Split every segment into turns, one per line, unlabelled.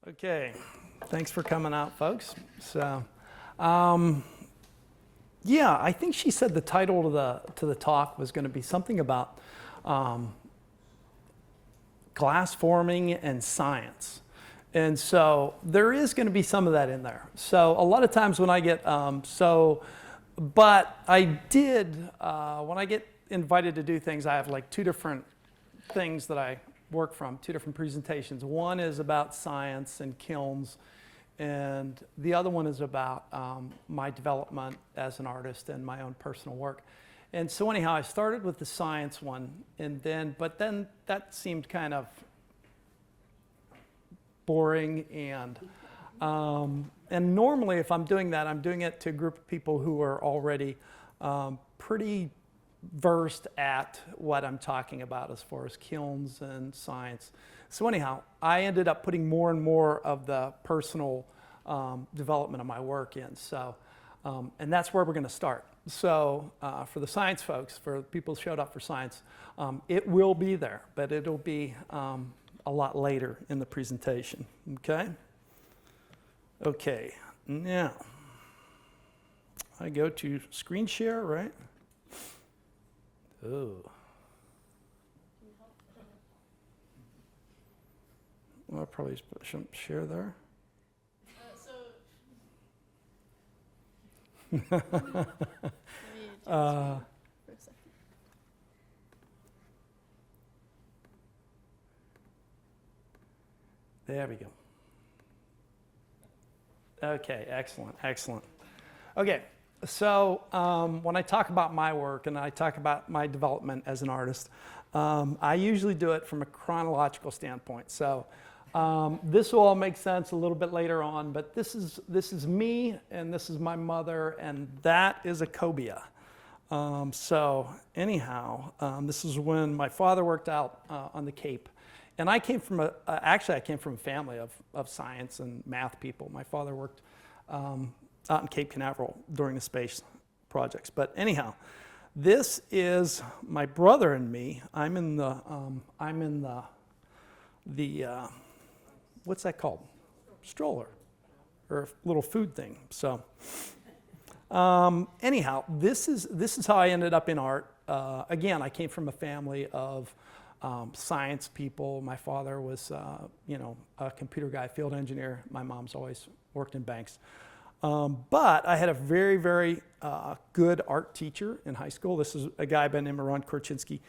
Okay, thanks for coming out, folks. So, yeah, I think she said the title to the talk was going to be something about glass forming and science. And so there is going to be some of that in there. So a lot of times when I get, but I did, when I get invited to do things, I have like two different things that I work from, two different presentations. One is about science and kilns, and the other one is about my development as an artist and my own personal work. And so anyhow, I started with the science one, but then that seemed kind of boring, and normally if I'm doing that, I'm doing it to a group of people who are already pretty versed at what I'm talking about as far as kilns and science. So anyhow, I ended up putting more and more of the personal development of my work in. So, and that's where we're going to start. So for the science folks, for people who showed up for science, it will be there, but it'll be a lot later in the presentation, okay? Okay, now, I go to screen share, right? Oh. Well, I probably shouldn't share there. There we go. Okay, excellent, excellent. Okay, so when I talk about my work and I talk about my development as an artist, I usually do it from a chronological standpoint. So this will all make sense a little bit later on, but this is me, and this is my mother, and that is a cobia. So anyhow, this is when my father worked out on the Cape. And I came from I came from a family of science and math people. My father worked out in Cape Canaveral during the space projects. But anyhow, this is my brother and me. I'm in the what's that called? Stroller, or a little food thing. So anyhow, this is how I ended up in art. Again, I came from a family of science people. My father was, a computer guy, field engineer. My mom's always worked in banks. But I had a very, very good art teacher in high school. This is a guy by the name of Ron Korchinski.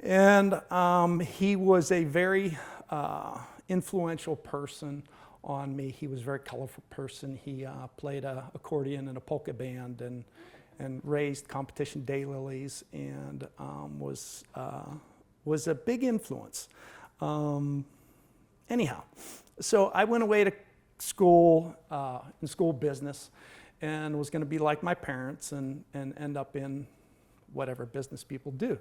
And he was a very influential person on me. He was a very colorful person. He played an accordion in a polka band and raised competition daylilies, and was a big influence. Anyhow, so I went away to school, in school business, and was going to be like my parents and end up in whatever business people do.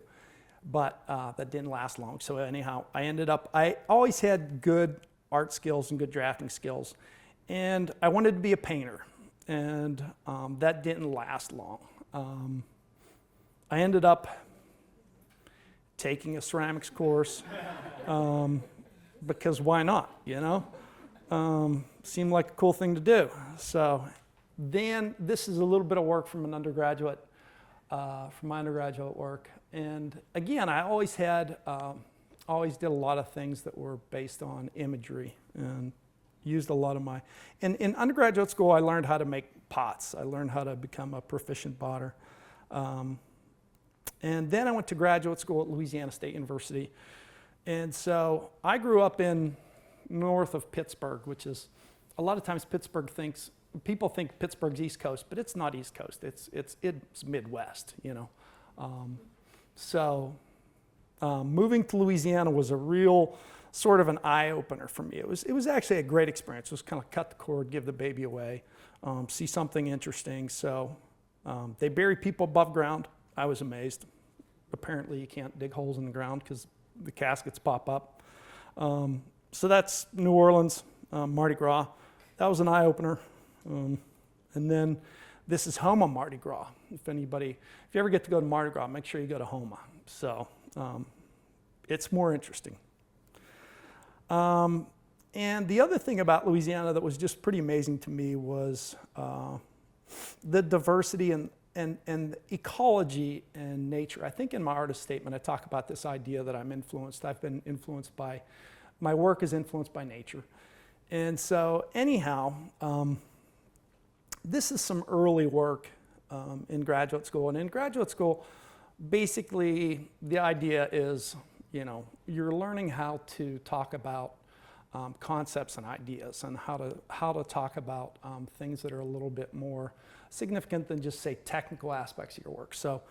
But that didn't last long. So anyhow, I always had good art skills and good drafting skills, and I wanted to be a painter, and that didn't last long. I ended up taking a ceramics course, because why not, Seemed like a cool thing to do. So then this is a little bit of work from an undergraduate, from my undergraduate work. And again, I always did a lot of things that were based on imagery, and used a lot of in undergraduate school, I learned how to make pots. I learned how to become a proficient botter. And then I went to graduate school at Louisiana State University. And so I grew up in north of Pittsburgh, which is, a lot of times people think Pittsburgh's East Coast, but it's not East Coast. It's Midwest, So moving to Louisiana was a real sort of an eye-opener for me. It was actually a great experience. It was kind of cut the cord, give the baby away, see something interesting. So they bury people above ground. I was amazed. Apparently you can't dig holes in the ground because the caskets pop up. So that's New Orleans, Mardi Gras. That was an eye-opener. And then this is Homa Mardi Gras. If you ever get to go to Mardi Gras, make sure you go to Homa. So it's more interesting. And the other thing about Louisiana that was just pretty amazing to me was the diversity and ecology and nature. I think in my artist statement I talk about this idea that I've been influenced by, my work is influenced by nature. And so anyhow, this is some early work in graduate school. And in graduate school, basically the idea is, you know, you're learning how to talk about concepts and ideas, and how to talk about things that are a little bit more significant than just, say, technical aspects of your work. So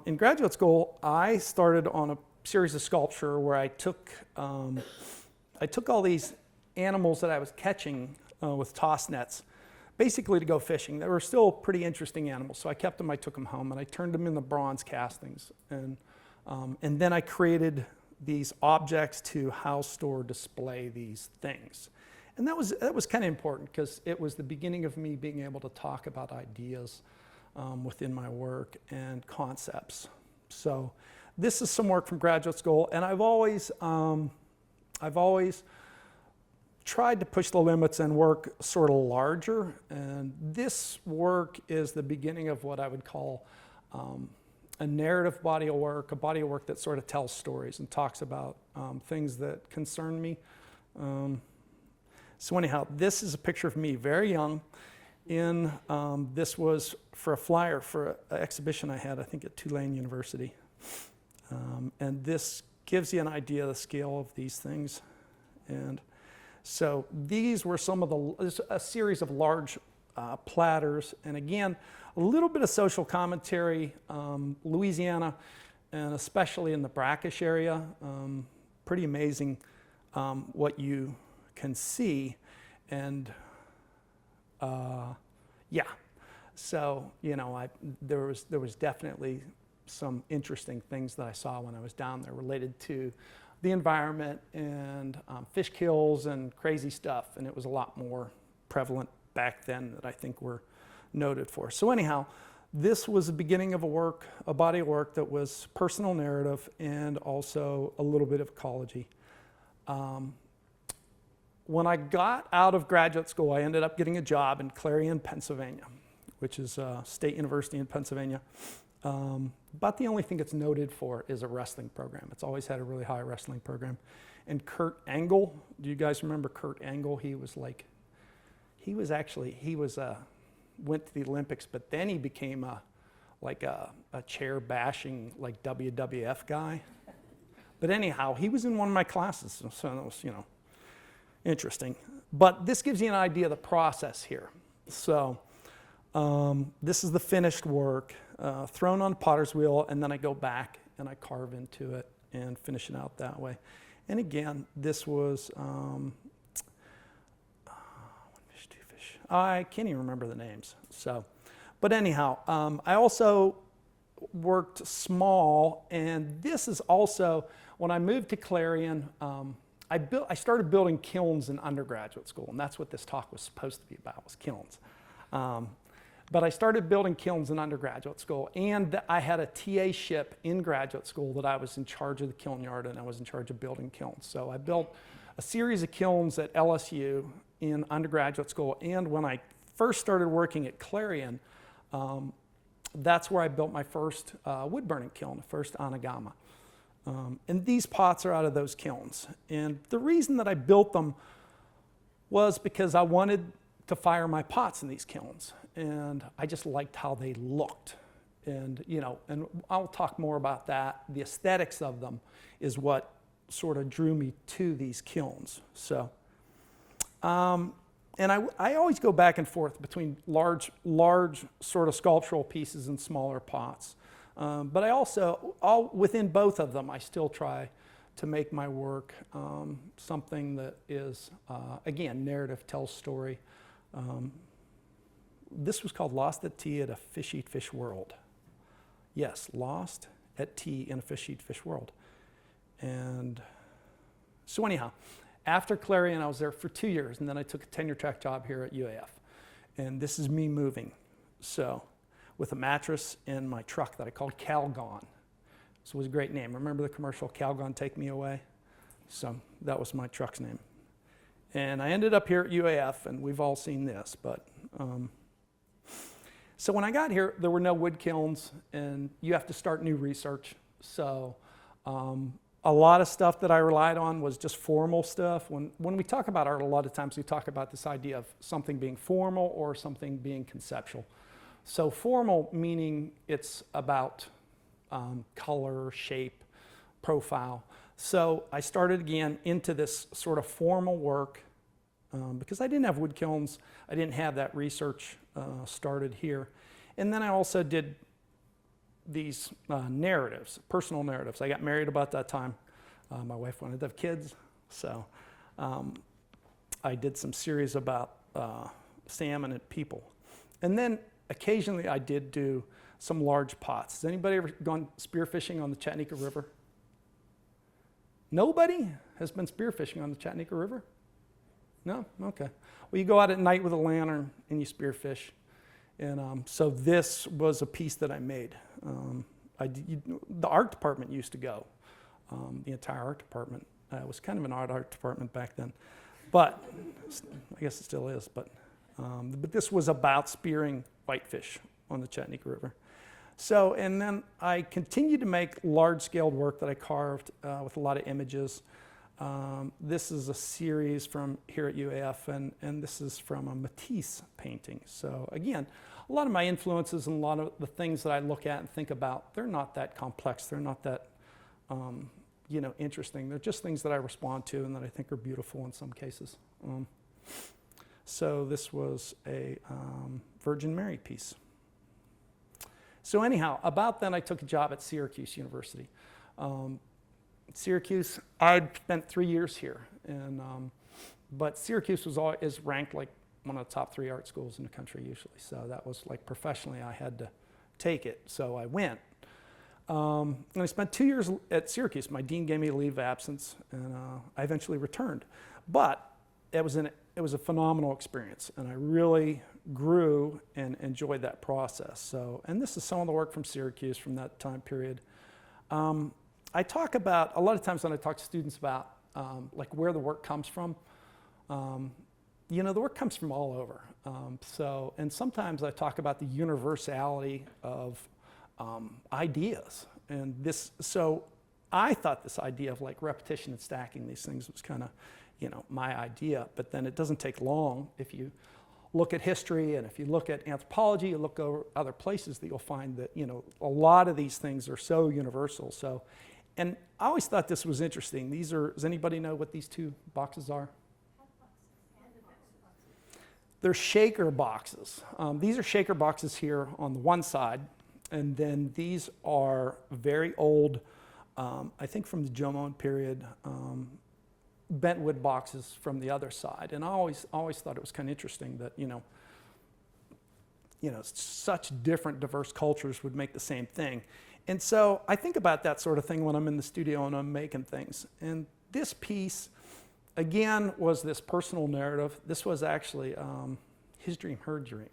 in graduate school, I started on a series of sculpture where I took all these animals that I was catching with toss nets, basically to go fishing. They were still pretty interesting animals, so I kept them, I took them home, and I turned them into bronze castings. And then I created these objects to house, store, display these things. And that was kind of important because it was the beginning of me being able to talk about ideas within my work and concepts. So this is some work from graduate school, and I've always tried to push the limits and work sort of larger. And this work is the beginning of what I would call a narrative body of work, a body of work that sort of tells stories and talks about things that concern me. So anyhow, this is a picture of me very young. This was for a flyer for an exhibition I had, I think at Tulane University. And this gives you an idea of the scale of these things. And so these were a series of large platters. And again, a little bit of social commentary, Louisiana, and especially in the Brashear area. Pretty amazing what you can see. And yeah, so, you know, there was definitely some interesting things that I saw when I was down there related to the environment and fish kills and crazy stuff. And it was a lot more prevalent back then that I think we're noted for. So anyhow, this was the beginning of a body of work that was personal narrative and also a little bit of ecology. When I got out of graduate school, I ended up getting a job in Clarion, Pennsylvania, which is a state university in Pennsylvania. But the only thing it's noted for is a wrestling program. It's always had a really high wrestling program. And Kurt Angle, do you guys remember Kurt Angle? He went to the Olympics, but then he became a chair bashing like WWF guy. But anyhow, he was in one of my classes, so it was, you know, interesting. But this gives you an idea of the process here. So this is the finished work, thrown on potter's wheel, and then I go back and I carve into it and finish it out that way. And again, this was I can't even remember the names. So, but anyhow, I also worked small, and this is also, when I moved to Clarion, I started building kilns in undergraduate school, and that's what this talk was supposed to be about, was kilns. But I started building kilns in undergraduate school, and I had a TA ship in graduate school that I was in charge of the kiln yard, and I was in charge of building kilns. So I built a series of kilns at LSU in undergraduate school, and when I first started working at Clarion, that's where I built my first wood burning kiln, the first Onagama. And these pots are out of those kilns. And the reason that I built them was because I wanted to fire my pots in these kilns, and I just liked how they looked. And, you know, and I'll talk more about that. The aesthetics of them is what sort of drew me to these kilns. So, and I always go back and forth between large sort of sculptural pieces and smaller pots. But I also, within both of them, I still try to make my work something that is, again, narrative, tells story. This was called Lost at Tea at a Fish Eat Fish World. Yes, Lost at Tea in a Fish Eat Fish World. And so anyhow, after Clarion, I was there for 2 years, and then I took a tenure track job here at UAF. And this is me moving, so with a mattress in my truck that I called Calgon. So it was a great name. Remember the commercial, Calgon, Take Me Away? So that was my truck's name. And I ended up here at UAF, and we've all seen this. But so when I got here, there were no wood kilns, and you have to start new research. So a lot of stuff that I relied on was just formal stuff. When we talk about art, a lot of times we talk about this idea of something being formal or something being conceptual. So formal meaning it's about color, shape, profile. So I started again into this sort of formal work because I didn't have wood kilns. I didn't have that research started here. And then I also did these narratives, personal narratives. I got married about that time. My wife wanted to have kids, so I did some series about salmon and people. And then occasionally I did do some large pots. Has anybody ever gone spearfishing on the Chattanooga River? Nobody has been spearfishing on the Chattanooga River? No? Okay. Well, you go out at night with a lantern and you spearfish. And so this was a piece that I made. The art department used to go, the entire art department. It was kind of an art department back then. But I guess it still is. But this was about spearing whitefish on the Chattanooga River. So, and then I continued to make large-scale work that I carved with a lot of images. This is a series from here at UAF, and this is from a Matisse painting. So again, a lot of my influences and a lot of the things that I look at and think about, they're not that complex. They're not that, interesting. They're just things that I respond to and that I think are beautiful in some cases. So this was a Virgin Mary piece. So anyhow, about then I took a job at Syracuse University. Syracuse, I'd spent 3 years here, but Syracuse is ranked like one of the top 3 art schools in the country usually. So that was like professionally I had to take it, so I went. And I spent 2 years at Syracuse. My dean gave me a leave of absence, and I eventually returned. But it was a phenomenal experience, and I really grew and enjoyed that process. So, and this is some of the work from Syracuse from that time period. I talk about, a lot of times when I talk to students about like where the work comes from, the work comes from all over. And sometimes I talk about the universality of ideas. And so I thought this idea of like repetition and stacking these things was kind of, my idea, but then it doesn't take long. If you look at history and if you look at anthropology, you look over other places that you'll find that, a lot of these things are so universal. So, and I always thought this was interesting. Does anybody know what these 2 boxes are? They're shaker boxes. These are shaker boxes here on the one side, and then these are very old, I think from the Jomon period, Bentwood boxes from the other side. And I always thought it was kind of interesting that, such different diverse cultures would make the same thing. And so I think about that sort of thing when I'm in the studio and I'm making things. And this piece, again, was this personal narrative. This was actually his dream, her dream.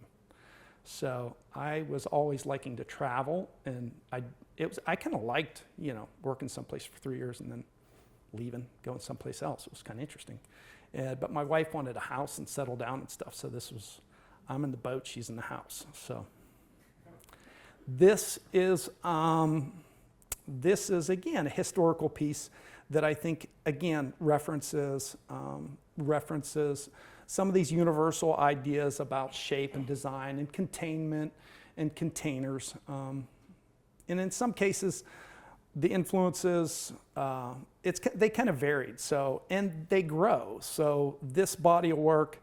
So I was always liking to travel, and I kind of liked, working someplace for 3 years and then leaving, going someplace else. It was kind of interesting. But my wife wanted a house and settle down and stuff, so I'm in the boat, she's in the house. So this is again a historical piece that I think again references some of these universal ideas about shape and design and containment and containers. And in some cases, the influences, they kind of varied, and they grow. So this body of work,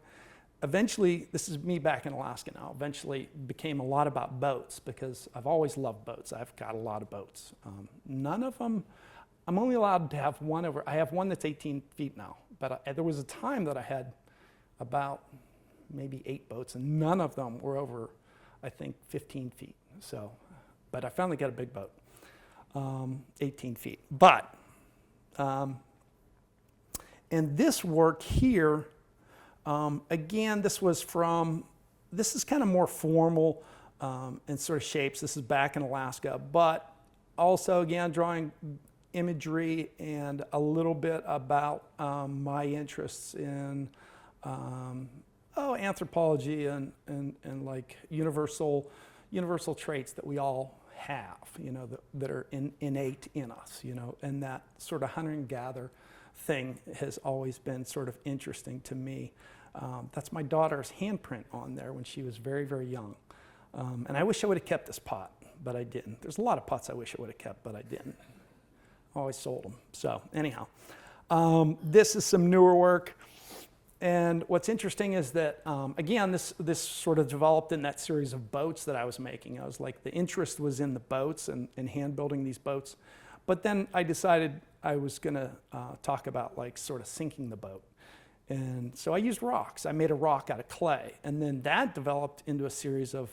eventually, this is me back in Alaska now, eventually became a lot about boats because I've always loved boats. I've got a lot of boats. None of them, I'm only allowed to have one I have one that's 18 feet now, but there was a time that I had about maybe 8 boats, and none of them were over, I think, 15 feet. So, but I finally got a big boat. 18 feet. But, and this work here, again, this is kind of more formal and sort of shapes. This is back in Alaska, but also again, drawing imagery and a little bit about my interests in anthropology and like universal traits that we all have, that are innate in us, and that sort of hunter and gather thing has always been sort of interesting to me. That's my daughter's handprint on there when she was very, very young. And I wish I would have kept this pot, but I didn't. There's a lot of pots I wish I would have kept, but I didn't. Always sold them. So anyhow, this is some newer work. And what's interesting is that, again, this sort of developed in that series of boats that I was making. I was like, the interest was in the boats and hand building these boats. But then I decided I was going to talk about like sort of sinking the boat. And so I used rocks. I made a rock out of clay. And then that developed into a series of,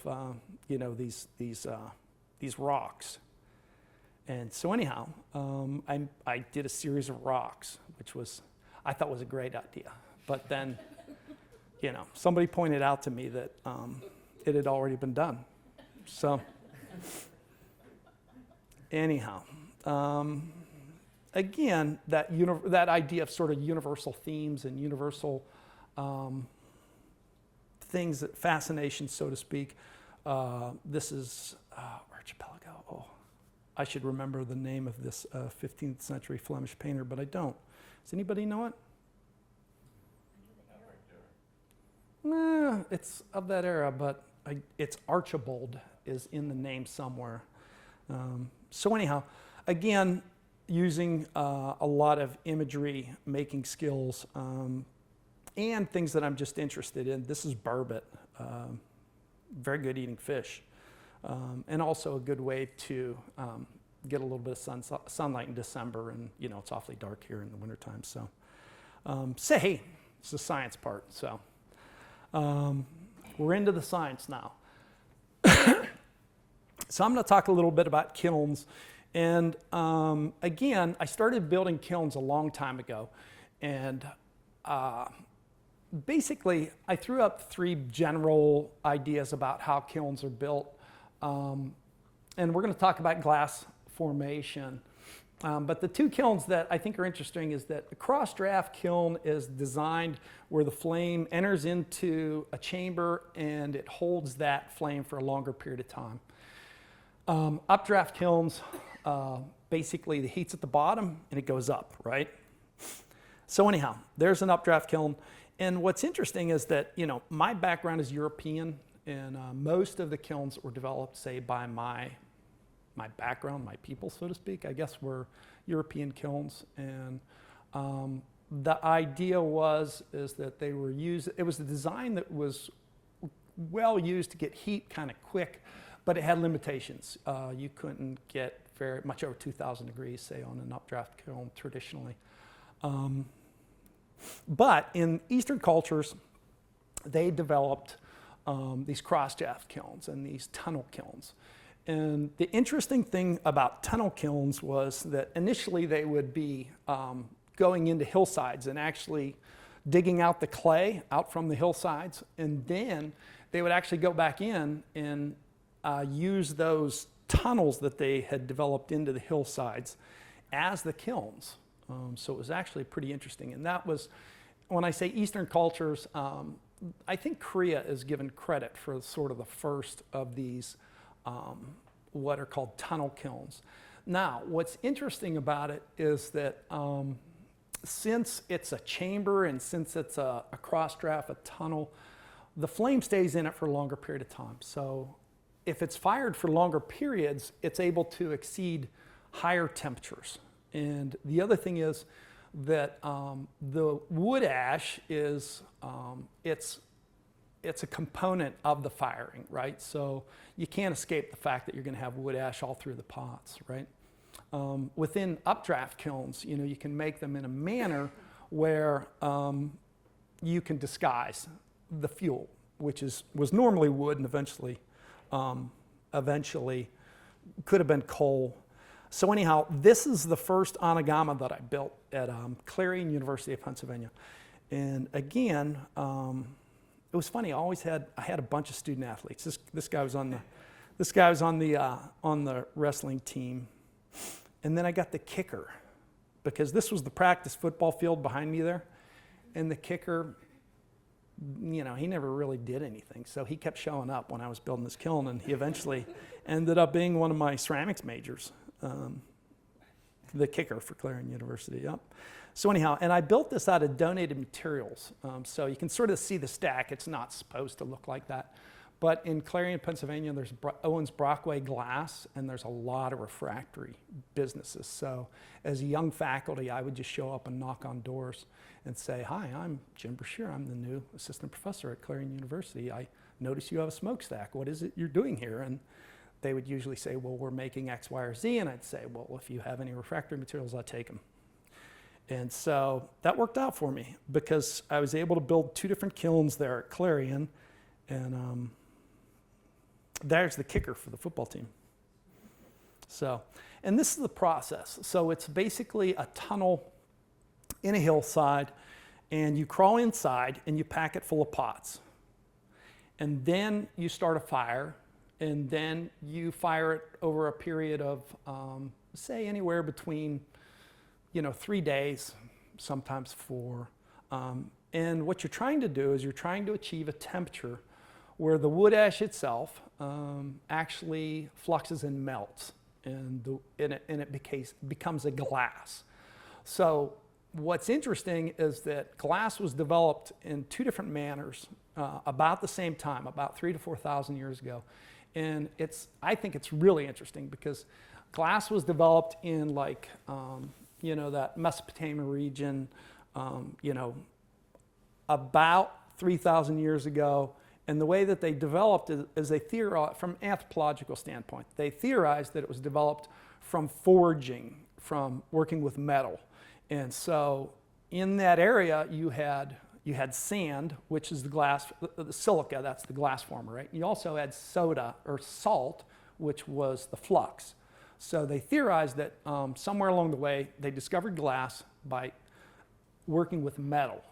these rocks. And so anyhow, I did a series of rocks, which I thought was a great idea. But then, somebody pointed out to me that it had already been done. So anyhow, again, that idea of sort of universal themes and universal things, fascination, so to speak. This is Archipelago. Oh, I should remember the name of this 15th century Flemish painter, but I don't. Does anybody know it? It's of that era, but it's Archibald is in the name somewhere. So anyhow, again, using a lot of imagery making skills and things that I'm just interested in. This is Burbot, very good eating fish, and also a good way to get a little bit of sunlight in December, and it's awfully dark here in the wintertime. So hey, it's the science part. So we're into the science now. So I'm going to talk a little bit about kilns. And again, I started building kilns a long time ago. And basically, I threw up 3 general ideas about how kilns are built. And we're going to talk about glass formation. But the 2 kilns that I think are interesting is that the cross-draft kiln is designed where the flame enters into a chamber and it holds that flame for a longer period of time. Updraft kilns, basically the heat's at the bottom and it goes up, right? So anyhow, there's an updraft kiln. And what's interesting is that, my background is European, and most of the kilns that were developed, say, by my background, my people, so to speak, I guess were European kilns. And the idea is that they were used, it was a design that was well used to get heat kind of quick, but it had limitations. You couldn't get very much over 2,000 degrees, say, on an updraft kiln traditionally. But in Eastern cultures, they developed these cross-draft kilns and these tunnel kilns. And the interesting thing about tunnel kilns was that initially they would be going into hillsides and actually digging out the clay out from the hillsides, and then they would actually go back in and use those tunnels that they had developed into the hillsides as the kilns. So it was actually pretty interesting. And that was, when I say Eastern cultures, I think Korea is given credit for sort of the first of these what are called tunnel kilns. Now, what's interesting about it is that since it's a chamber and since it's a cross-draft, a tunnel, the flame stays in it for a longer period of time. So if it's fired for longer periods, it's able to exceed higher temperatures. And the other thing is that the wood ash is, it's a component of the firing, right? So you can't escape the fact that you're going to have wood ash all through the pots, right? Within updraft kilns, you can make them in a manner where you can disguise the fuel, which was normally wood and eventually could have been coal. So anyhow, this is the first Onagama that I built at Clarion University of Pennsylvania. And again, it was funny. I had a bunch of student athletes. This guy was on the wrestling team, And then I got the kicker, because this was the practice football field behind me there. And the kicker, you know, he never really did anything. So he kept showing up when I was building this kiln, and he eventually ended up being one of my ceramics majors, the kicker for Clarion University, yep. So anyhow, and I built this out of donated materials. So you can sort of see the stack. It's not supposed to look like that. But in Clarion, Pennsylvania, there's Owens Brockway glass, and there's a lot of refractory businesses. So as a young faculty, I would just show up and knock on doors and say, hi, I'm Jim Brashear. I'm the new assistant professor at Clarion University. I notice you have a smokestack. What is it you're doing here? And they would usually say, well, we're making X, Y, or Z. And I'd say, well, if you have any refractory materials, I'll take them. And so that worked out for me because I was able to build 2 different kilns there at Clarion. And there's the kicker for the football team. So, and this is the process. So it's basically a tunnel in a hillside, and you crawl inside and you pack it full of pots. And then you start a fire, and then you fire it over a period of, say, anywhere between, 3 days, sometimes 4. And what you're trying to do is you're trying to achieve a temperature where the wood ash itself actually fluxes and melts, and it becomes a glass. So what's interesting is that glass was developed in 2 different manners about the same time, about 3,000 to 4,000 years ago. And I think it's really interesting because glass was developed in that Mesopotamia region, about 3,000 years ago. And the way that they developed is they theorized, from an anthropological standpoint, they theorized that it was developed from forging, from working with metal. And so in that area, you had sand, which is the silica, that's the glass former, right? You also had soda or salt, which was the flux. So they theorized that somewhere along the way, they discovered glass by working with metal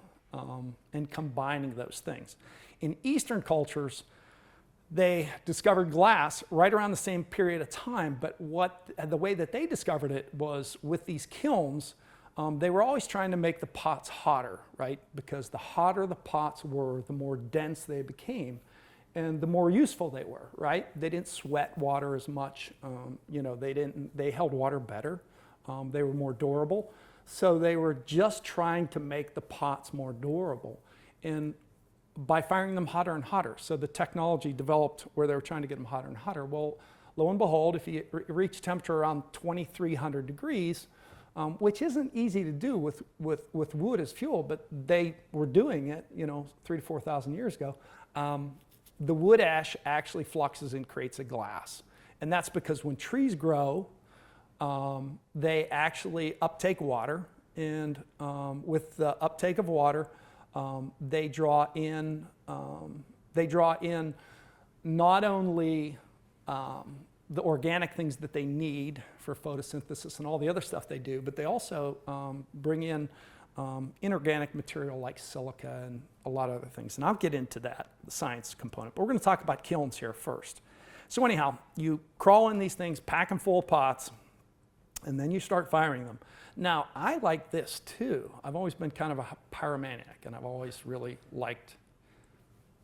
and combining those things. In Eastern cultures, they discovered glass right around the same period of time, but the way that they discovered it was with these kilns. They were always trying to make the pots hotter, right? They hotter the pots were, the more dense they became, and the more useful they were, right? They didn't sweat water as much. They held water better. They were more durable. So they were just trying to make the pots more durable, and by firing them hotter and hotter. So the technology developed where they were trying to get them hotter and hotter. Well, lo and behold, if you reach temperature around 2,300 degrees, which isn't easy to do with wood as fuel, but they were doing it, 3,000 to 4,000 years ago, the wood ash actually fluxes and creates a glass. And that's because when trees grow, they actually uptake water, and with the uptake of water, they draw in not only the organic things that they need for photosynthesis and all the other stuff they do, but they also bring in inorganic material like silica and a lot of other things. And I'll get into that, the science component. But we're going to talk about kilns here first. So anyhow, you crawl in these things, pack them full of pots, and then you start firing them. Now, I like this too. I've always been kind of a pyromaniac, and I've always really liked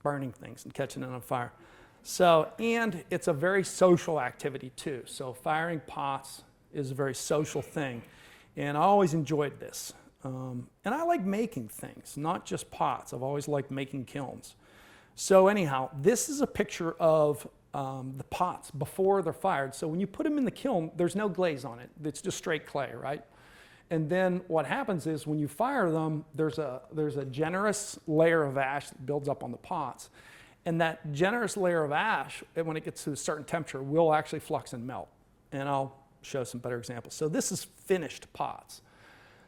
burning things and catching it on fire. So, and it's a very social activity too. So firing pots is a very social thing, and I always enjoyed this. And I like making things, not just pots. I've always liked making kilns. So anyhow, this is a picture of the pots before they're fired. So when you put them in the kiln, there's no glaze on it. It's just straight clay, right? And then what happens is when you fire them, there's a generous layer of ash that builds up on the pots. And that generous layer of ash, when it gets to a certain temperature, will actually flux and melt. And I'll show some better examples. So this is finished pots.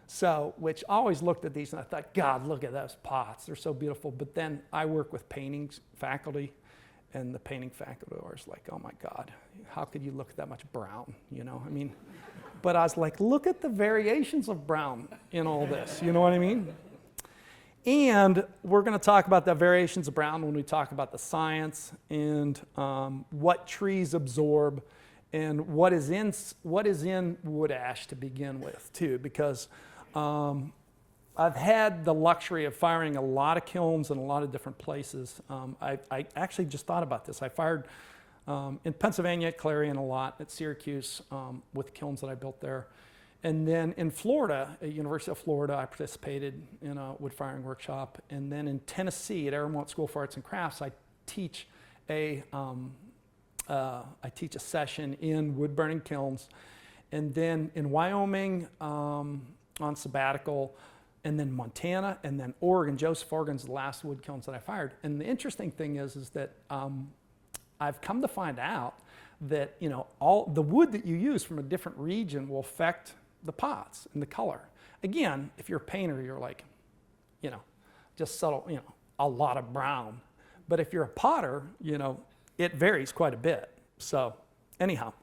So, which I always looked at these and I thought, God, look at those pots. They're so beautiful. But then I work with painting faculty, and the painting faculty are always like, oh my God, how could you look at that much brown? But I was like, look at the variations of brown in all this. You know what I mean? And we're going to talk about the variations of brown when we talk about the science and what trees absorb and what is in wood ash to begin with too, because I've had the luxury of firing a lot of kilns in a lot of different places. I actually just thought about this. I fired in Pennsylvania at Clarion a lot, at Syracuse with kilns that I built there. And then in Florida, at University of Florida, I participated in a wood firing workshop. And then in Tennessee at Aramont School for Arts and Crafts, I teach a session in wood burning kilns. And then in Wyoming on sabbatical, and then Montana, and then Oregon. Joseph, Oregon's the last wood kilns that I fired. And the interesting thing is that I've come to find out that all the wood that you use from a different region will affect the pots and the color. Again, if you're a painter, you're like, just subtle, a lot of brown. But if you're a potter, it varies quite a bit. So anyhow,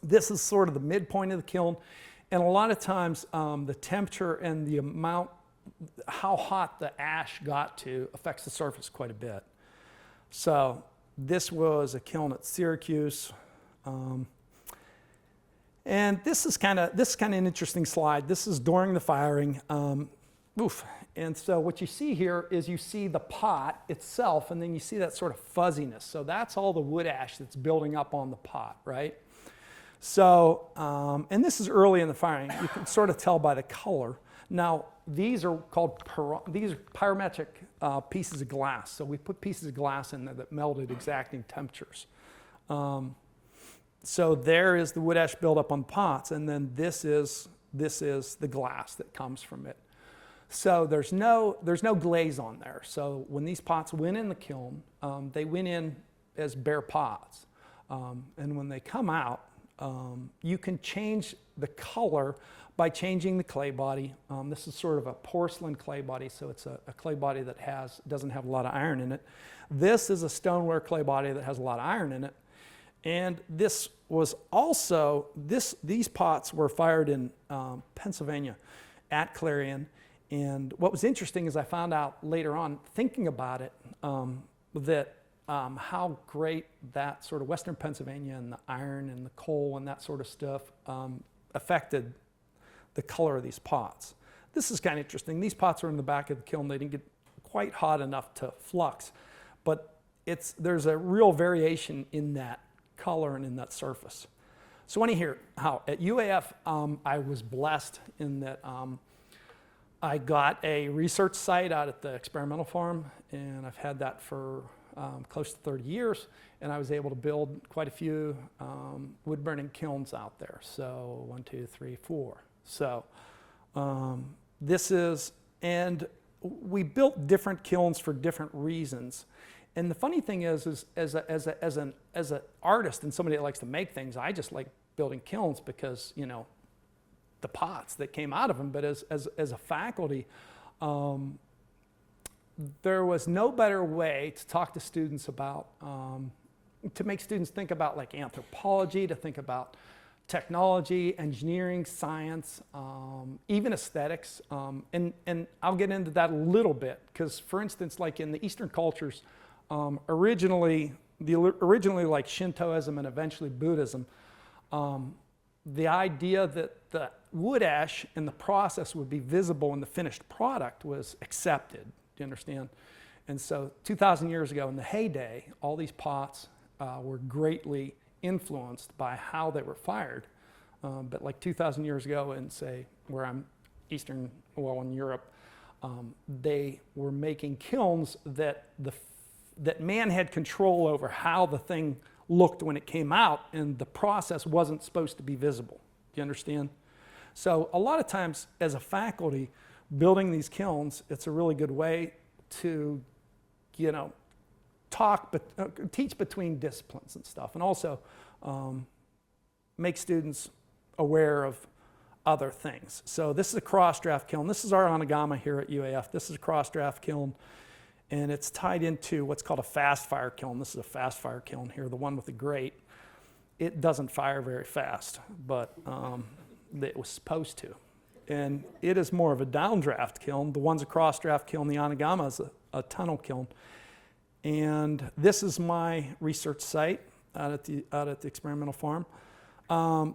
this is sort of the midpoint of the kiln. And a lot of times the temperature and the amount, how hot the ash got to affects the surface quite a bit. So this was a kiln at Syracuse. And this is kind of an interesting slide. This is during the firing. And so what you see here is you see the pot itself, and then you see that sort of fuzziness. So that's all the wood ash that's building up on the pot, right? So, and this is early in the firing. You can sort of tell by the color. Now, these are called pyrometric pieces of glass. So we put pieces of glass in there that melt at exacting temperatures. So there is the wood ash buildup on pots, and then this is the glass that comes from it. So there's no glaze on there. So when these pots went in the kiln, they went in as bare pots. And when they come out, you can change the color by changing the clay body. This is sort of a porcelain clay body, so it's a clay body that doesn't have a lot of iron in it. This is a stoneware clay body that has a lot of iron in it. And this was also, these pots were fired in Pennsylvania at Clarion. And what was interesting is I found out later on, thinking about it, that how great that sort of Western Pennsylvania and the iron and the coal and that sort of stuff affected the color of these pots. This is kind of interesting. These pots are in the back of the kiln. They didn't get quite hot enough to flux, but there's a real variation in that color and in that surface. So when you hear how at UAF, I was blessed in that I got a research site out at the experimental farm, and I've had that for close to 30 years, and I was able to build quite a few wood burning kilns out there. So 1, 2, 3, 4. So and we built different kilns for different reasons. And the funny thing is as an artist and somebody that likes to make things, I just like building kilns because the pots that came out of them. But as a faculty, there was no better way to talk to students about, to make students think about like anthropology, to think about technology, engineering, science, even aesthetics. And I'll get into that a little bit because, for instance, like in the Eastern cultures, originally like Shintoism and eventually Buddhism, the idea that the wood ash in the process would be visible in the finished product was accepted. Do you understand? And so 2,000 years ago in the heyday, all these pots were greatly influenced by how they were fired. But like 2,000 years ago in, say, where I'm in Europe, they were making kilns that man had control over how the thing looked when it came out, and the process wasn't supposed to be visible. Do you understand? So a lot of times as a faculty, building these kilns, it's a really good way to, teach between disciplines and stuff, and also make students aware of other things. So this is a cross-draft kiln. This is our Onagama here at UAF. This is a cross-draft kiln, and it's tied into what's called a fast fire kiln. This is a fast fire kiln here, the one with the grate. It doesn't fire very fast, but it was supposed to. And it is more of a downdraft kiln. The one's a cross-draft kiln. The Onagamas is a tunnel kiln. And this is my research site. out at the experimental farm.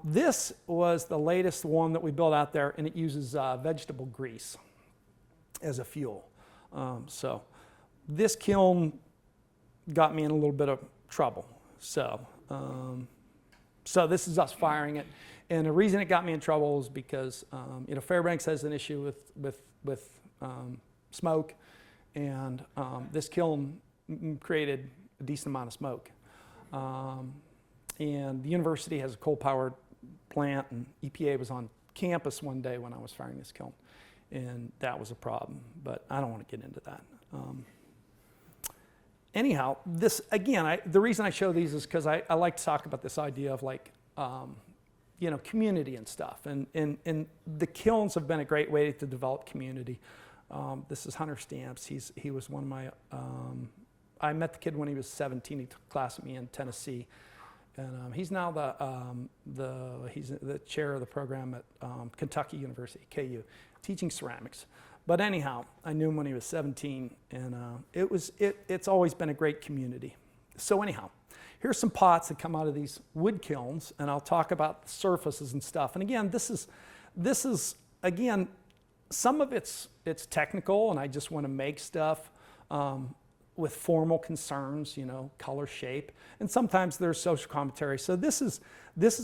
This was the latest one that we built out there, and it uses vegetable grease as a fuel. So this kiln got me in a little bit of trouble. So this is us firing it. And the reason it got me in trouble is because Fairbanks has an issue with smoke, and this kiln created a decent amount of smoke. And the university has a coal-powered plant, and EPA was on campus one day when I was firing this kiln, and that was a problem. But I don't want to get into that. Anyhow, this again, the reason I show these is because I like to talk about this idea of like, community and stuff. And the kilns have been a great way to develop community. This is Hunter Stamps. He was one of my. I met the kid when he was 17. He took a class with me in Tennessee, and he's now he's the chair of the program at Kentucky University, KU, teaching ceramics. But anyhow, I knew him when he was 17, and it's always been a great community. So anyhow, here's some pots that come out of these wood kilns, and I'll talk about the surfaces and stuff. And again, this is again, some of it's technical, and I just want to make stuff with formal concerns, color, shape, and sometimes there's social commentary. So this is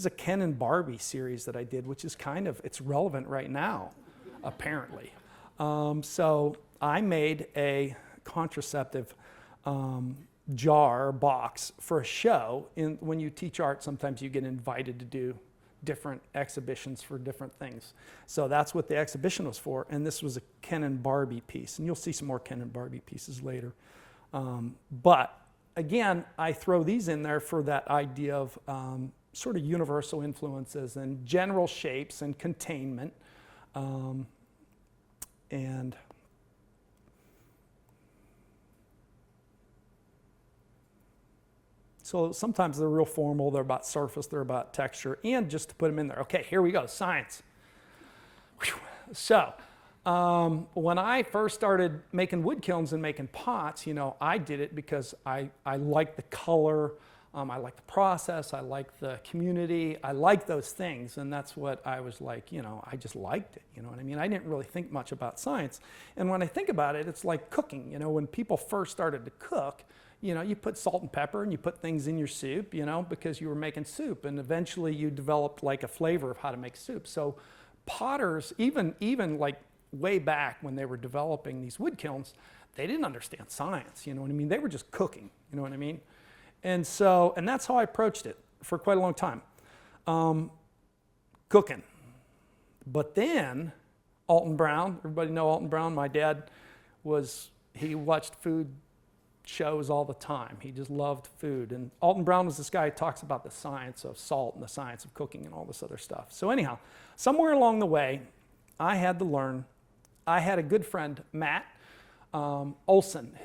a Ken and Barbie series that I did, which is it's relevant right now, apparently. So I made a contraceptive jar or box for a show. When you teach art, sometimes you get invited to do different exhibitions for different things. So that's what the exhibition was for, and this was a Ken and Barbie piece, and you'll see some more Ken and Barbie pieces later. But again, I throw these in there for that idea of sort of universal influences and general shapes and containment. And so sometimes they're real formal, they're about surface, they're about texture, and just to put them in there. Okay, here we go, science. Whew. So when I first started making wood kilns and making pots, I did it because I like the color, I like the process, I like the community, I like those things, and that's what I was like, I just liked it, you know what I mean? I didn't really think much about science. And when I think about it, it's like cooking, when people first started to cook, you put salt and pepper and you put things in your soup, because you were making soup, and eventually you developed like a flavor of how to make soup. So potters, even like way back when they were developing these wood kilns, they didn't understand science, you know what I mean? They were just cooking, you know what I mean? And that's how I approached it for quite a long time, cooking. But then Alton Brown, everybody know Alton Brown? My dad he watched food shows all the time. He just loved food. And Alton Brown was this guy who talks about the science of salt and the science of cooking and all this other stuff. So anyhow, somewhere along the way, I had to learn. I had a good friend, Matt Olson,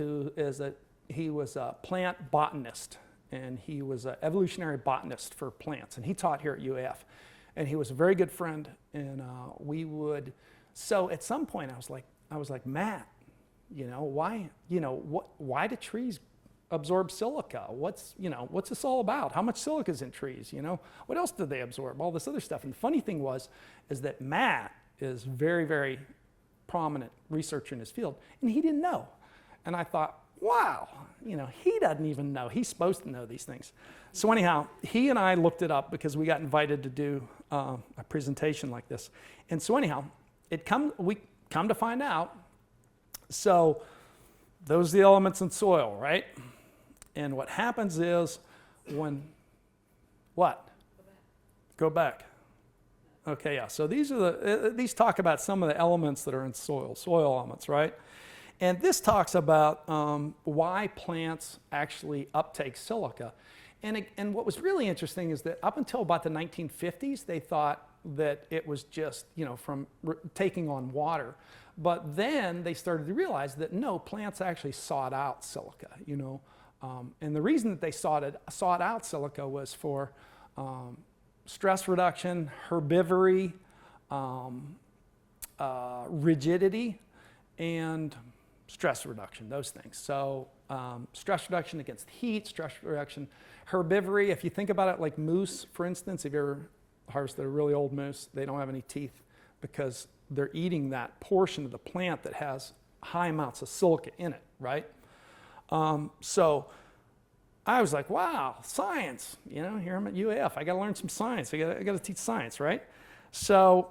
he was a plant botanist, and he was an evolutionary botanist for plants, and he taught here at UAF, and he was a very good friend, and so at some point I was like, Matt, why do trees absorb silica? What's this all about? How much silica is in trees? What else do they absorb? All this other stuff. And the funny thing is that Matt is very, very prominent researcher in his field, and he didn't know. And I thought, wow, he doesn't even know. He's supposed to know these things. So anyhow, he and I looked it up because we got invited to do a presentation like this. And so anyhow, we come to find out, so those are the elements in soil, right? And what happens is what? Go back. Okay, yeah, so these talk about some of the elements that are in soil elements, right? And this talks about why plants actually uptake silica. And what was really interesting is that up until about the 1950s, they thought that it was just, from taking on water. But then they started to realize that no, plants actually sought out silica, and the reason that they sought out silica was for stress reduction, herbivory, rigidity, and stress reduction, those things. So stress reduction against heat, stress reduction, herbivory. If you think about it like moose, for instance, if you ever harvested a really old moose, they don't have any teeth because they're eating that portion of the plant that has high amounts of silica in it, right? So I was like, wow, science, you know, here I'm at UAF, I gotta learn some science, I gotta teach science, right? So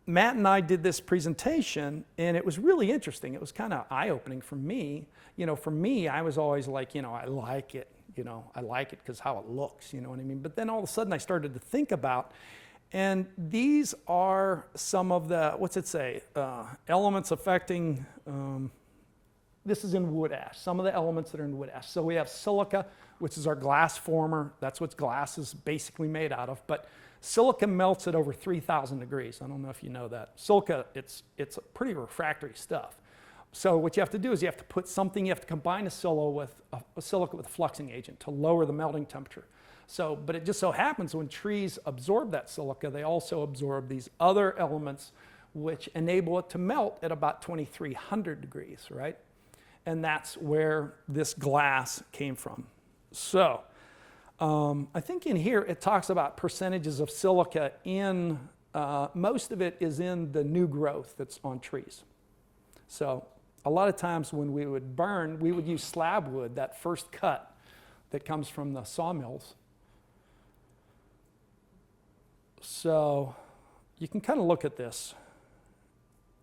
Matt and I did this presentation, and it was really interesting. It was kind of eye-opening for me. You know, for me, I was always like, you know, I like it because how it looks, you know what I mean? But then all of a sudden I started to think about, and these are some of the, what's it say, elements affecting, this is in wood ash, some of the elements that are in wood ash. So we have silica, which is our glass former. That's what glass is basically made out of. But silica melts at over 3,000 degrees. I don't know if you know that. Silica, it's a pretty refractory stuff. So what you have to do is you have to put something, you have to combine a silica with a fluxing agent to lower the melting temperature. So, but it just so happens when trees absorb that silica, they also absorb these other elements which enable it to melt at about 2,300 degrees, right? And that's where this glass came from. So, I think in here it talks about percentages of silica in, most of it is in the new growth that's on trees. So a lot of times when we would burn, we would use slab wood, that first cut that comes from the sawmills. So you can kind of look at this.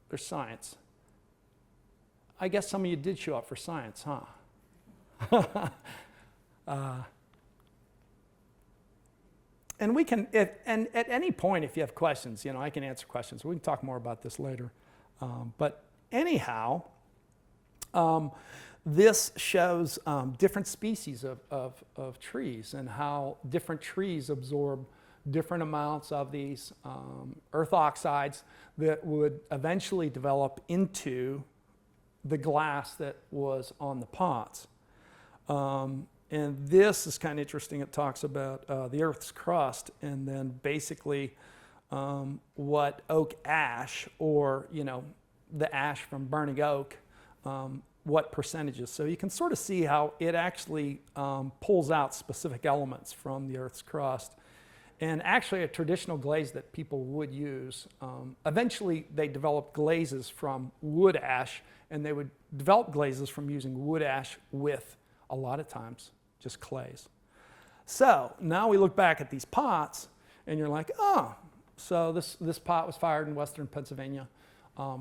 There's science. I guess some of you did show up for science, huh? And we can, and at any point, if you have questions, you know, I can answer questions. We can talk more about this later. But anyhow, this shows different species of trees and how different trees absorb different amounts of these earth oxides that would eventually develop into the glass that was on the pots. And this is kind of interesting. It talks about the Earth's crust and then basically what oak ash, or, you know, the ash from burning oak, what percentages. So you can sort of see how it actually pulls out specific elements from the Earth's crust. And actually a traditional glaze that people would use, eventually they developed glazes from wood ash, and they would develop glazes from using wood ash with, a lot of times, just clays. So now we look back at these pots and you're like, oh, so this pot was fired in Western Pennsylvania.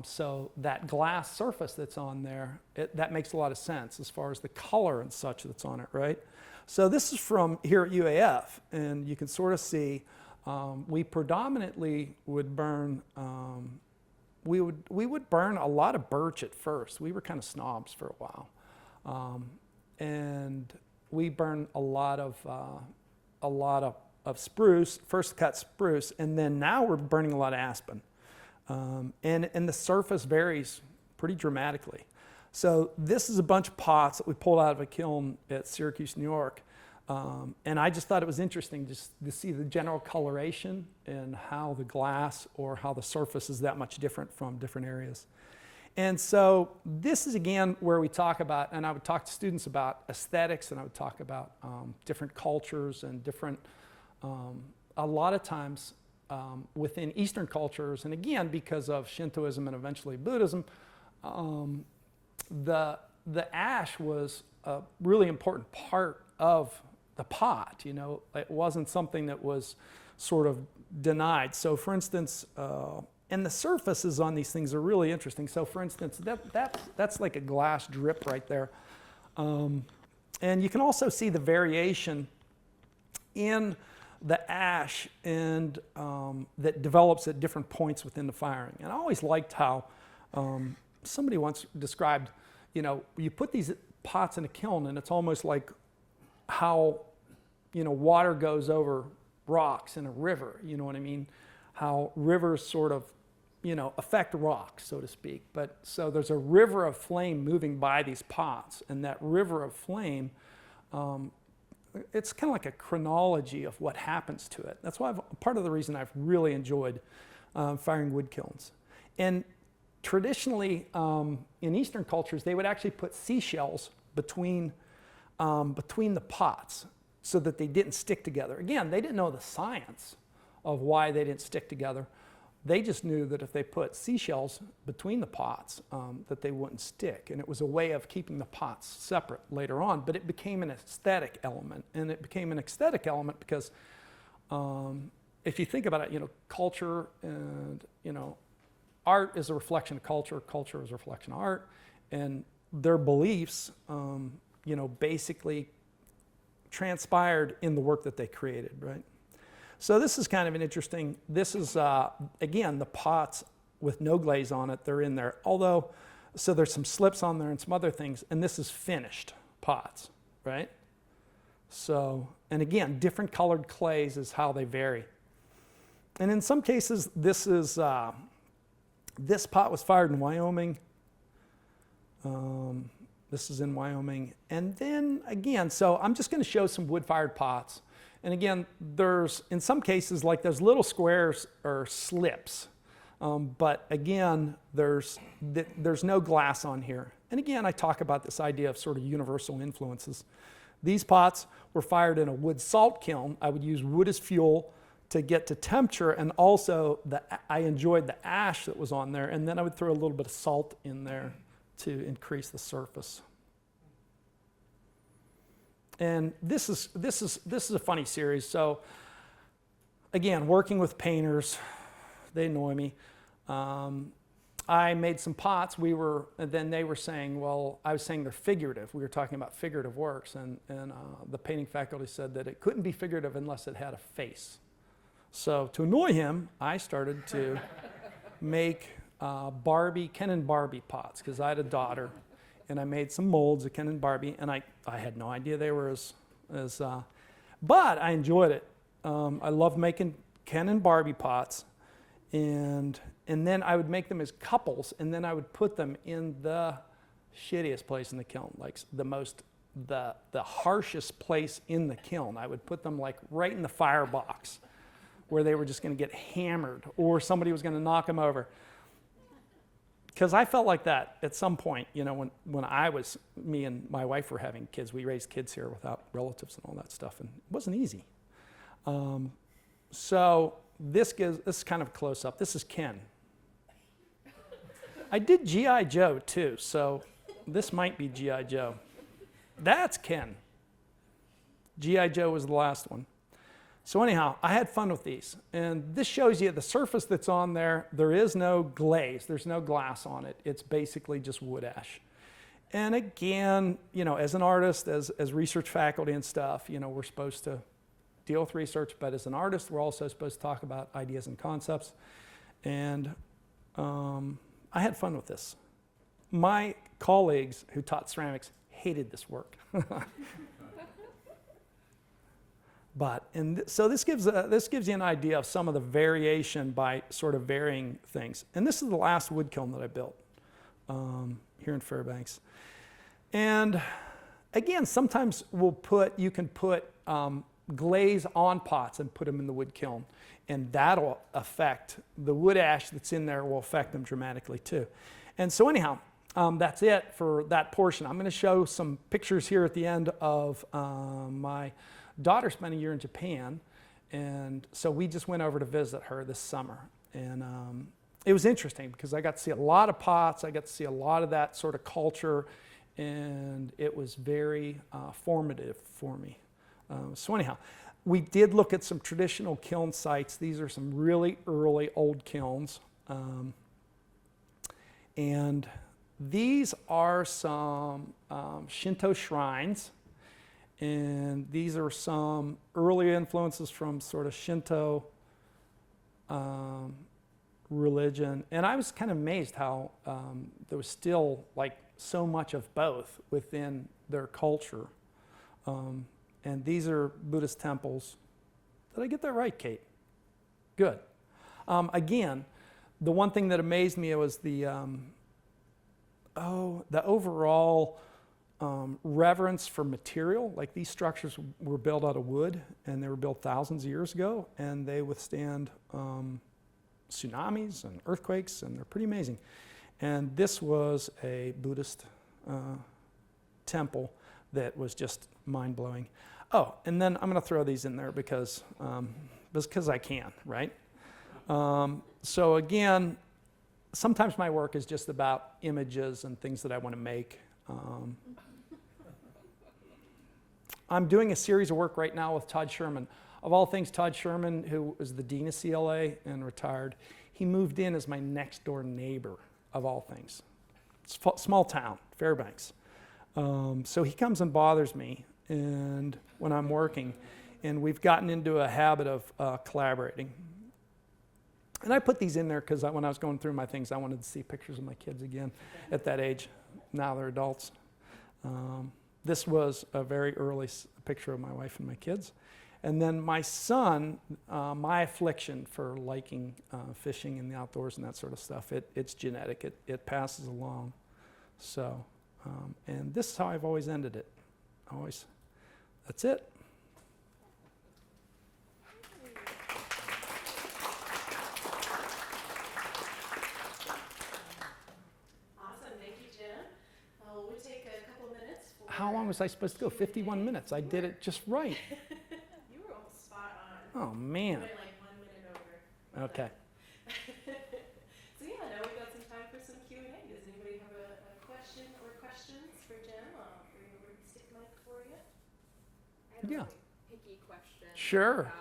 So that glass surface that's on there, that makes a lot of sense as far as the color and such that's on it, right? So this is from here at UAF, and you can sort of see we predominantly would burn, we would burn a lot of birch at first. We were kind of snobs for a while. And we burn a lot of spruce, first cut spruce, and then now we're burning a lot of aspen. And the surface varies pretty dramatically. So this is a bunch of pots that we pulled out of a kiln at Syracuse, New York. And I just thought it was interesting just to see the general coloration and how the glass or how the surface is that much different from different areas. And so this is, again, where we talk about, and I would talk to students about aesthetics, and I would talk about different cultures and different, a lot of times within Eastern cultures, and again, because of Shintoism and eventually Buddhism, the ash was a really important part of the pot. You know, it wasn't something that was sort of denied. So for instance, and the surfaces on these things are really interesting. So for instance, that's like a glass drip right there. And you can also see the variation in the ash and that develops at different points within the firing. And I always liked how somebody once described, you know, you put these pots in a kiln and it's almost like how, you know, water goes over rocks in a river, you know what I mean? How rivers sort of, you know, affect rocks, so to speak. But so there's a river of flame moving by these pots, and that river of flame, it's kind of like a chronology of what happens to it. That's why part of the reason I've really enjoyed firing wood kilns. And traditionally, in Eastern cultures, they would actually put seashells between the pots so that they didn't stick together. Again, they didn't know the science of why they didn't stick together. They just knew that if they put seashells between the pots, that they wouldn't stick. And it was a way of keeping the pots separate later on. But it became an aesthetic element. And it became an aesthetic element because if you think about it, culture and, art is a reflection of culture. Culture is a reflection of art. And their beliefs, basically transpired in the work that they created, right? So this is kind of an interesting, this is, again, the pots with no glaze on it, they're in there. Although, so there's some slips on there and some other things, and this is finished pots, right? So, and again, different colored clays is how they vary. And in some cases, this pot was fired in Wyoming. This is in Wyoming. And then again, so I'm just going to show some wood-fired pots. And again, there's, in some cases, like those little squares or slips. But again, there's no glass on here. And again, I talk about this idea of sort of universal influences. These pots were fired in a wood salt kiln. I would use wood as fuel to get to temperature, and also I enjoyed the ash that was on there, and then I would throw a little bit of salt in there to increase the surface. And this is a funny series. So again, working with painters, they annoy me. I made some pots. Then they were saying, well, I was saying they're figurative. We were talking about figurative works, and the painting faculty said that it couldn't be figurative unless it had a face. So to annoy him, I started to make Ken and Barbie pots, because I had a daughter. And I made some molds of Ken and Barbie, and I had no idea they were but I enjoyed it. I loved making Ken and Barbie pots, and then I would make them as couples, and then I would put them in the shittiest place in the kiln, like the harshest place in the kiln. I would put them like right in the firebox, where they were just going to get hammered, or somebody was going to knock them over. Because I felt like that at some point, when me and my wife were having kids. We raised kids here without relatives and all that stuff, and it wasn't easy. So this is kind of a close-up. This is Ken. I did G.I. Joe too, so this might be G.I. Joe. That's Ken. G.I. Joe was the last one. So anyhow, I had fun with these. And this shows you the surface that's on there. There is no glaze. There's no glass on it. It's basically just wood ash. And again, as an artist, as research faculty and stuff, we're supposed to deal with research. But as an artist, we're also supposed to talk about ideas and concepts. And I had fun with this. My colleagues who taught ceramics hated this work. So this gives you an idea of some of the variation by sort of varying things. And this is the last wood kiln that I built here in Fairbanks. And again, sometimes you can put glaze on pots and put them in the wood kiln, and that'll affect the wood ash that's in there, will affect them dramatically too. And so anyhow, that's it for that portion. I'm going to show some pictures here at the end of my daughter spent a year in Japan, and so we just went over to visit her this summer. And it was interesting because I got to see a lot of pots, I got to see a lot of that sort of culture, and it was very formative for me. So anyhow, we did look at some traditional kiln sites. These are some really early old kilns. And these are some Shinto shrines. And these are some early influences from sort of Shinto religion. And I was kind of amazed how there was still like so much of both within their culture. And these are Buddhist temples. Did I get that right, Kate? Good. Again, the one thing that amazed me was the overall reverence for material. Like, these structures were built out of wood, and they were built thousands of years ago, and they withstand tsunamis and earthquakes, and they're pretty amazing. And this was a Buddhist temple that was just mind-blowing. Oh, and then I'm going to throw these in there because I can, right? So again, sometimes my work is just about images and things that I want to make. I'm doing a series of work right now with Todd Sherman. Of all things, Todd Sherman, who was the dean of CLA and retired, he moved in as my next door neighbor, of all things. Small town, Fairbanks. So he comes and bothers me and when I'm working, and we've gotten into a habit of collaborating. And I put these in there because when I was going through my things, I wanted to see pictures of my kids again at that age. Now they're adults. This was a very early picture of my wife and my kids. And then my son, my affliction for liking fishing in the outdoors and that sort of stuff, it's genetic. It passes along. So, and this is how I've always ended it. Always. That's it. How long was I supposed to go? 51 minutes. I did it just right.
You were almost spot on.
Oh, man.
You went like 1 minute over.
Okay.
So yeah, now we've got some time for some Q&A. Does anybody have a question or questions for Jen? Bring over the stick mic for you.
I have
Yeah.
a picky question.
Sure.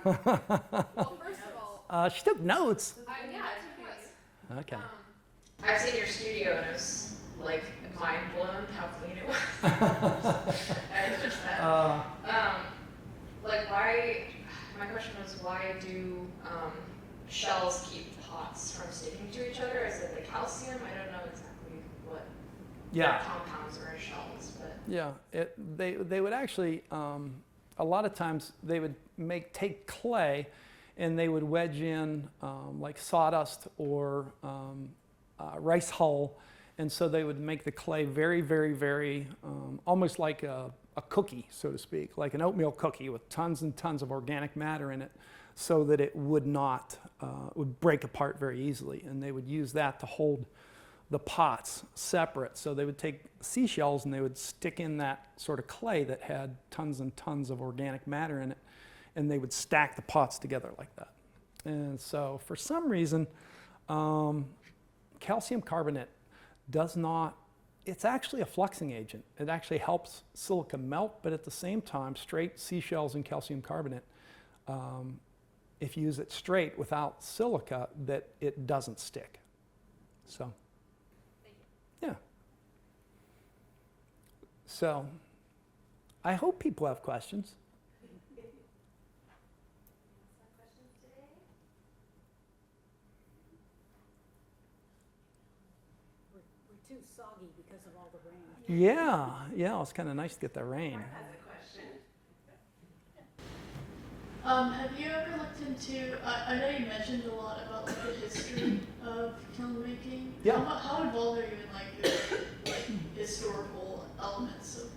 Well, first of all,
She took notes.
yeah, I took notes.
Okay.
I've seen your studio and it was like mind blown how clean it was. I was just like why? My question was why do shells keep pots from sticking to each other? Is it the calcium? I don't know exactly what compounds are in shells, but
Yeah. They would actually a lot of times they would take clay and they would wedge in like sawdust or rice hull. And so they would make the clay very, very, very, almost like a cookie, so to speak, like an oatmeal cookie with tons and tons of organic matter in it so that it would not, would break apart very easily. And they would use that to hold the pots separate. So they would take seashells and they would stick in that sort of clay that had tons and tons of organic matter in it. And they would stack the pots together like that. And so for some reason, calcium carbonate does not, it's actually a fluxing agent. It actually helps silica melt, but at the same time, straight seashells and calcium carbonate, if you use it straight without silica, that it doesn't stick. So, yeah. So, I hope people have questions.
Too soggy because of all the rain.
Yeah, it was kind of nice to get the rain.
Mark has a question.
Have you ever looked into, I know you mentioned a lot about like the history of kiln making.
Yeah.
How involved are you in like the historical elements of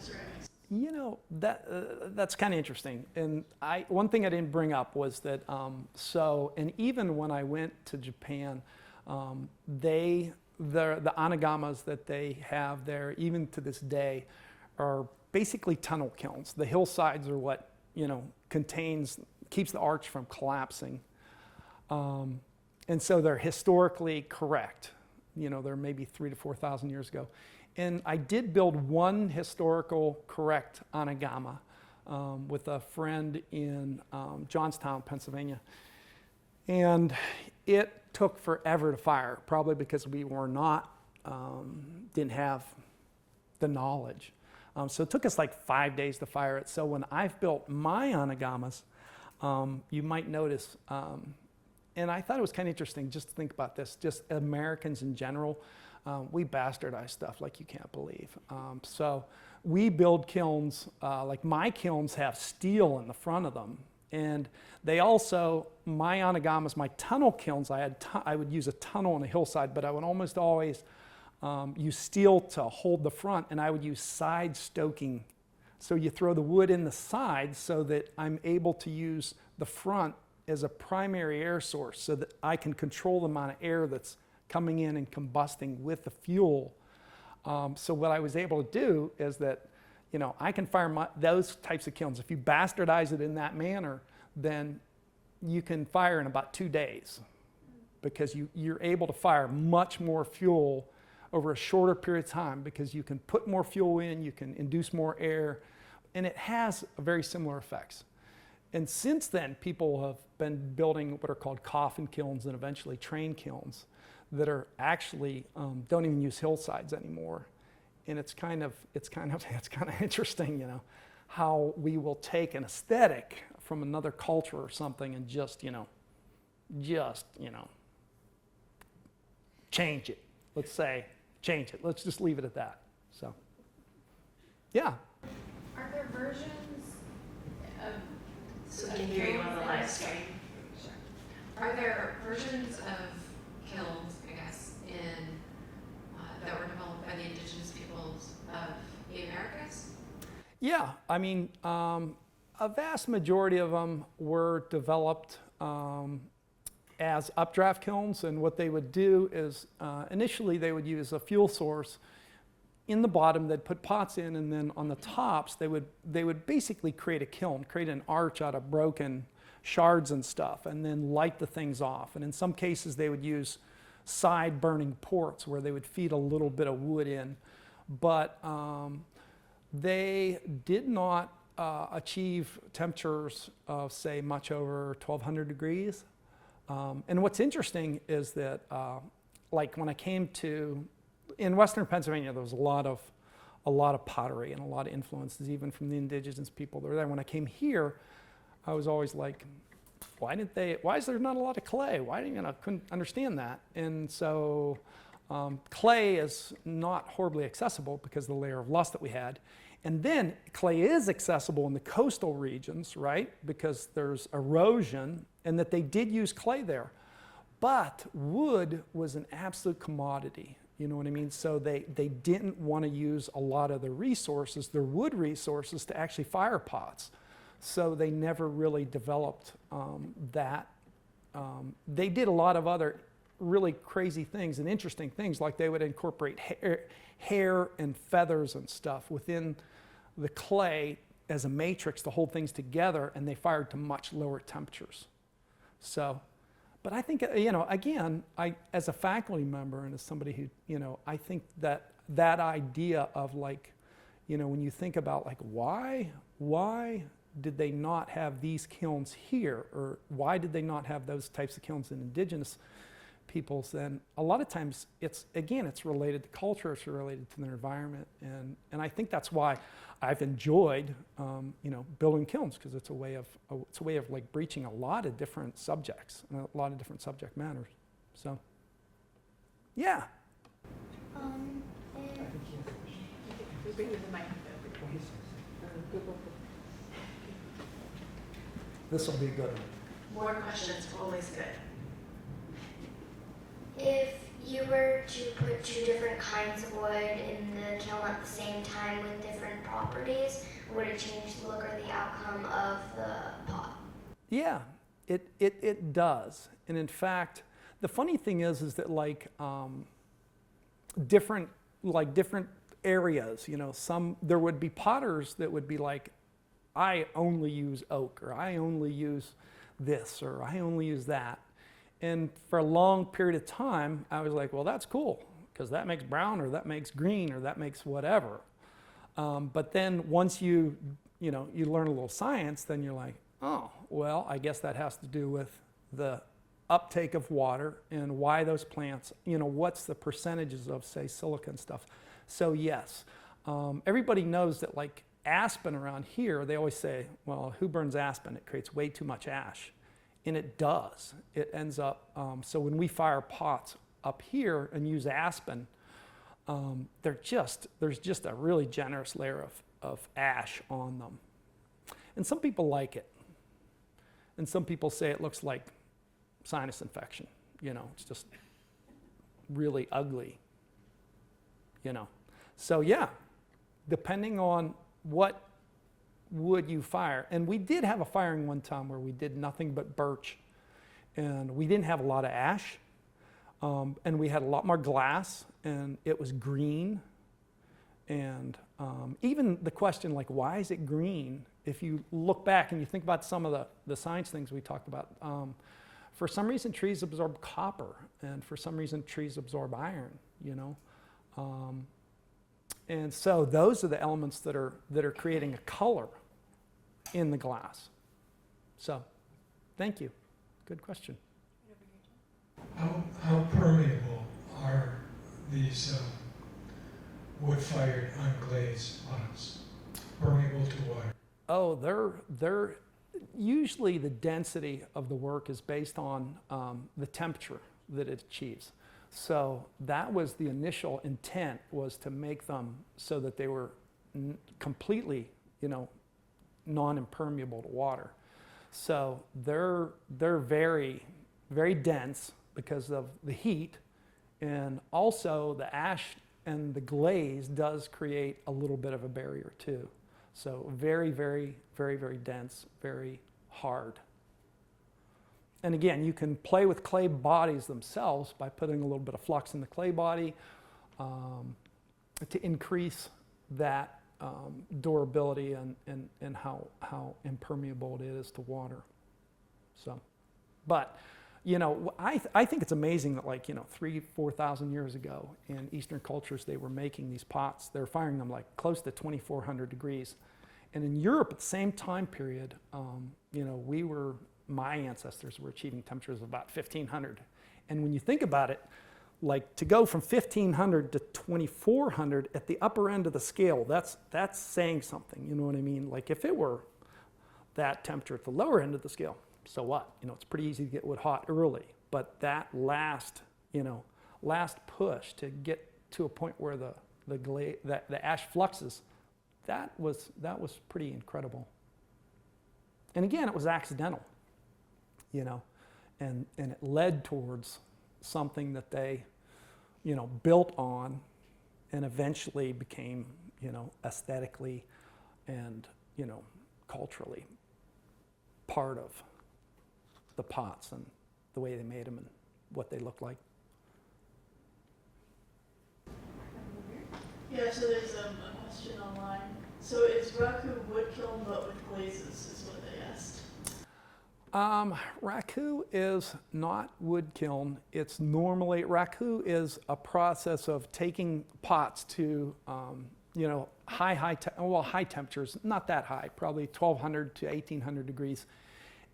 ceramics?
You know, that's kind of interesting. And one thing I didn't bring up was that, and even when I went to Japan, the Onagamas that they have there, even to this day, are basically tunnel kilns. The hillsides are what, keeps the arch from collapsing. And so they're historically correct. They're maybe 3,000 to 4,000 years ago. And I did build one historical correct Onagama with a friend in Johnstown, Pennsylvania. And it took forever to fire, probably because we were not, didn't have the knowledge. So it took us like 5 days to fire it. So when I've built my Onagamas, you might notice, and I thought it was kind of interesting just to think about this, just Americans in general, we bastardize stuff like you can't believe. So we build kilns, like my kilns have steel in the front of them. And they also, my Onagamas, my tunnel kilns, I would use a tunnel on a hillside, but I would almost always use steel to hold the front, and I would use side stoking. So you throw the wood in the side so that I'm able to use the front as a primary air source so that I can control the amount of air that's coming in and combusting with the fuel. So what I was able to do is that, I can fire those types of kilns. If you bastardize it in that manner, then you can fire in about 2 days, because you're able to fire much more fuel over a shorter period of time, because you can put more fuel in, you can induce more air, and it has very similar effects. And since then, people have been building what are called coffin kilns and eventually train kilns that are actually don't even use hillsides anymore. And it's kind of interesting, how we will take an aesthetic from another culture or something and just change it. Let's say change it. Let's just leave it at that. So, yeah.
Are there versions of
So we can hear you on the live stream.
Sure. Are there versions of kilns, I guess, that were developed by the indigenous peoples of the Americas?
Yeah, I mean, a vast majority of them were developed as updraft kilns, and what they would do is initially they would use a fuel source in the bottom. They'd put pots in, and then on the tops they would basically create a kiln, create an arch out of broken shards and stuff, and then light the things off. And in some cases they would use side burning ports where they would feed a little bit of wood in, but they did not achieve temperatures of, say, much over 1200 degrees. And what's interesting is that like when I came in Western Pennsylvania, there was a lot of pottery and a lot of influences, even from the indigenous people that were there. When I came here, I was always like, why is there not a lot of clay? Couldn't understand that. And so clay is not horribly accessible because of the layer of lust that we had. And then clay is accessible in the coastal regions, right? Because there's erosion, and that they did use clay there. But wood was an absolute commodity, you know what I mean? So they didn't want to use a lot of their resources, their wood resources, to actually fire pots. So they never really developed that. They did a lot of other really crazy things and interesting things, like they would incorporate hair and feathers and stuff within the clay as a matrix to hold things together, and they fired to much lower temperatures. So, but I think, again, as a faculty member and as somebody who, I think that idea of when you think about why did they not have these kilns here, or why did they not have those types of kilns in indigenous peoples, then a lot of times it's related to culture, it's related to their environment, and I think that's why I've enjoyed building kilns, because it's a way of breaching a lot of different subjects and a lot of different subject matters. So, yeah. This will be a good one.
More questions, always good.
If you were to put two different kinds of wood in the kiln at the same time with different properties, would it change the look or the outcome of the pot?
Yeah, it does. And in fact, the funny thing is that different areas, there would be potters that would be like, I only use oak, or I only use this, or I only use that. And for a long period of time, I was like, well, that's cool, because that makes brown, or that makes green, or that makes whatever. But then once you learn a little science, then you're like, oh, well, I guess that has to do with the uptake of water and why those plants, what's the percentages of, say, silica and stuff. So yes, everybody knows that aspen around here, they always say, well, who burns aspen? It creates way too much ash. And it does. It ends up, so when we fire pots up here and use aspen, there's just a really generous layer of ash on them. And some people like it. And some people say it looks like sinus infection. It's just really ugly. So yeah, depending on what wood you fire. And we did have a firing one time where we did nothing but birch, and we didn't have a lot of ash, and we had a lot more glass, and it was green, And even the question, like, why is it green? If you look back and you think about some of the science things we talked about, for some reason trees absorb copper, and for some reason trees absorb iron, you know. And so those are the elements that are creating a color in the glass. So, thank you. Good question.
How permeable are these wood-fired unglazed pots? Permeable to water?
Oh, they're usually the density of the work is based on the temperature that it achieves. So that was the initial intent, was to make them so that they were completely, you know, non-impermeable to water. So they're very, very dense because of the heat, and also the ash and the glaze does create a little bit of a barrier too. So very, very, very, very dense, very hard. And again, you can play with clay bodies themselves by putting a little bit of flux in the clay body to increase that durability and how impermeable it is to water. So, but, you know, I think it's amazing that, like, you know, 3,000-4,000 years ago in Eastern cultures, they were making these pots. They were firing them like close to 2,400 degrees. And in Europe at the same time period, you know, my ancestors were achieving temperatures of about 1,500. And when you think about it, like, to go from 1,500 to 2,400 at the upper end of the scale, that's saying something, you know what I mean? Like, if it were that temperature at the lower end of the scale, so what? You know, it's pretty easy to get wood hot early, but that last push to get to a point where the ash fluxes, that was pretty incredible. And again, it was accidental, you know, and it led towards something that they, you know, built on and eventually became, you know, aesthetically and, you know, culturally part of the pots and the way they made them and what they looked like.
Yeah, so there's a question online. So is Raku wood kiln but with glazes is what they asked.
Raku is not wood kiln. It's normally, Raku is a process of taking pots to, you know, high temperatures, not that high, probably 1,200 to 1,800 degrees.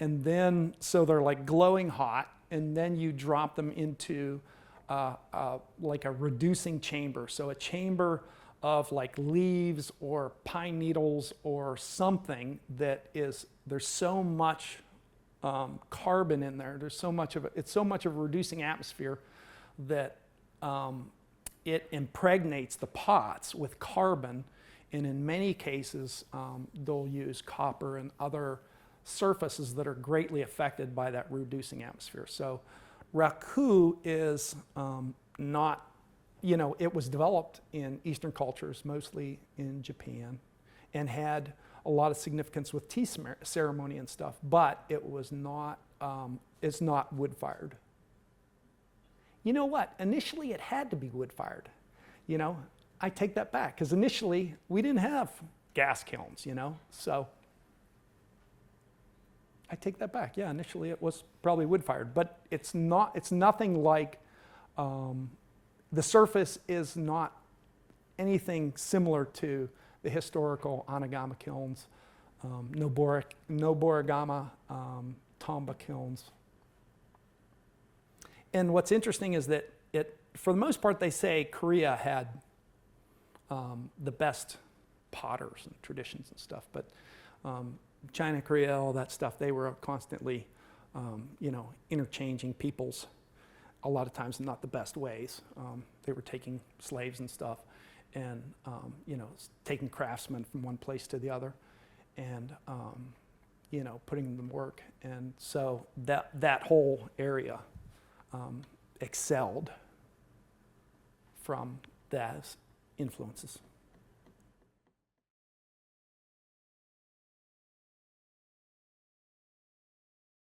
And then, so they're like glowing hot, and then you drop them into like a reducing chamber. So a chamber of like leaves or pine needles or something that is, there's so much carbon in there. There's so much of it. It's so much of a reducing atmosphere that it impregnates the pots with carbon. And in many cases, they'll use copper and other surfaces that are greatly affected by that reducing atmosphere. So Raku is not, you know, it was developed in Eastern cultures, mostly in Japan, and had a lot of significance with tea ceremony and stuff, but it was not, it's not wood-fired. You know what? Initially, it had to be wood-fired. You know, I take that back, because initially, we didn't have gas kilns, you know, so I take that back. Yeah, initially it was probably wood-fired, but it's not. It's nothing like, the surface is not anything similar to the historical Onagama kilns, Noborigama, Tomba kilns. And what's interesting is that for the most part, they say Korea had the best potters and traditions and stuff, but China, Korea, all that stuff, they were constantly, you know, interchanging peoples, a lot of times in not the best ways. They were taking slaves and stuff and, you know, taking craftsmen from one place to the other and, you know, putting them to work. And so that whole area excelled from those influences.